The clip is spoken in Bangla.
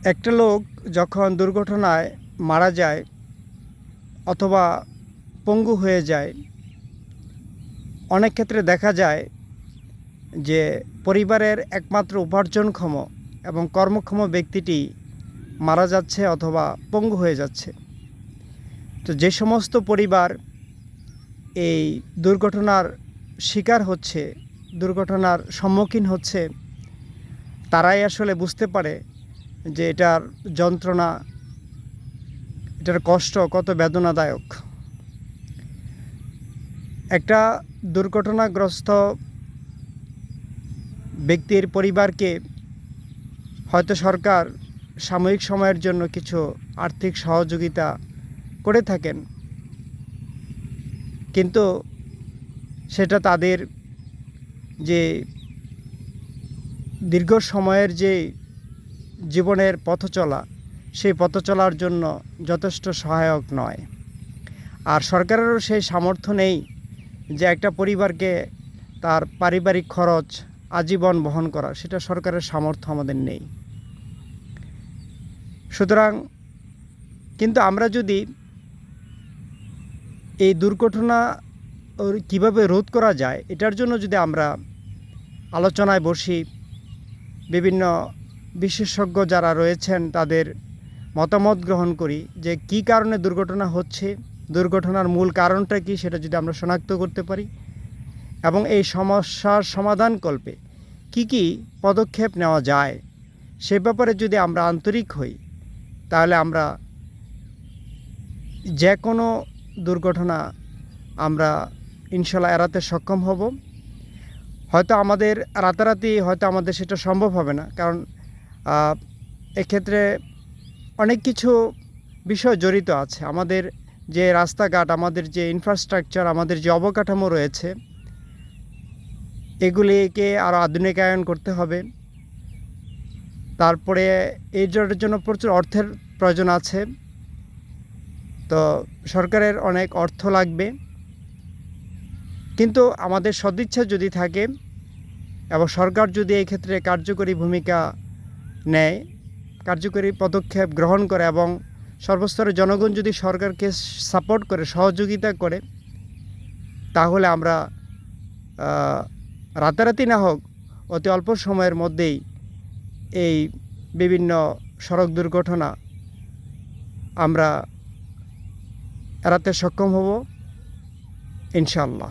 একটা লোক যখন দুর্ঘটনায় মারা যায় অথবা পঙ্গু হয়ে যায়, অনেক ক্ষেত্রে দেখা যায় যে পরিবারের একমাত্র উপার্জনক্ষম এবং কর্মক্ষম ব্যক্তিটি মারা যাচ্ছে অথবা পঙ্গু হয়ে যাচ্ছে। তো যে সমস্ত পরিবার এই দুর্ঘটনার শিকার হচ্ছে, দুর্ঘটনার সম্মুখীন হচ্ছে, তারাই আসলে বুঝতে পারে যে এটার যন্ত্রণা, এটার কষ্ট কত বেদনাদায়ক। একটা দুর্ঘটনাগ্রস্ত ব্যক্তির পরিবারকে হয়তো সরকার সাময়িক সময়ের জন্য কিছু আর্থিক সহযোগিতা করে থাকেন, কিন্তু সেটা তাদের যে দীর্ঘ সময়ের যে জীবনের পথ চলা, সেই পথ চলার জন্য যথেষ্ট সহায়ক নয়। আর সরকারেরও সেই সামর্থ্য নেই যে একটা পরিবারকে তার পারিবারিক খরচ আজীবন বহন করা, সেটা সরকারের সামর্থ্য আমাদের নেই। সুতরাং কিন্তু আমরা যদি এই দুর্ঘটনা কিভাবে রোধ করা যায় এটার জন্য যদি আমরা আলোচনায় বসি, বিভিন্ন বিশেষজ্ঞ যারা রয়েছেন তাদের মতামত গ্রহণ করি যে কী কারণে দুর্ঘটনা হচ্ছে, দুর্ঘটনার মূল কারণটা কী, সেটা যদি আমরা শনাক্ত করতে পারি এবং এই সমস্যার সমাধানকল্পে কী কী পদক্ষেপ নেওয়া যায় সে ব্যাপারে যদি আমরা আন্তরিক হই, তাহলে আমরা যে কোনো দুর্ঘটনা আমরা ইনশাল্লাহ এড়াতে সক্ষম হব। হয়তো আমাদের রাতারাতি হয়তো আমাদের সেটা সম্ভব হবে না, কারণ এক্ষেত্রে অনেক কিছু বিষয় জড়িত আছে। আমাদের যে রাস্তাঘাট, আমাদের যে ইনফ্রাস্ট্রাকচার, আমাদের যে অবকাঠামো রয়েছে, এগুলিকে আরও আধুনিকায়ন করতে হবে। তারপরে এইটার জন্য প্রচুর অর্থের প্রয়োজন আছে। তো সরকারের অনেক অর্থ লাগবে, কিন্তু আমাদের সদিচ্ছা যদি থাকে এবং সরকার যদি এই ক্ষেত্রে কার্যকরী ভূমিকা নেয়, কার্যকরী পদক্ষেপ গ্রহণ করে এবং সর্বস্তরের জনগণ যদি সরকারকে সাপোর্ট করে, সহযোগিতা করে, তাহলে আমরা রাতারাতি না হোক অতি অল্প সময়ের মধ্যেই এই বিভিন্ন সড়ক দুর্ঘটনা আমরা এড়াতে সক্ষম হব ইনশাআল্লাহ।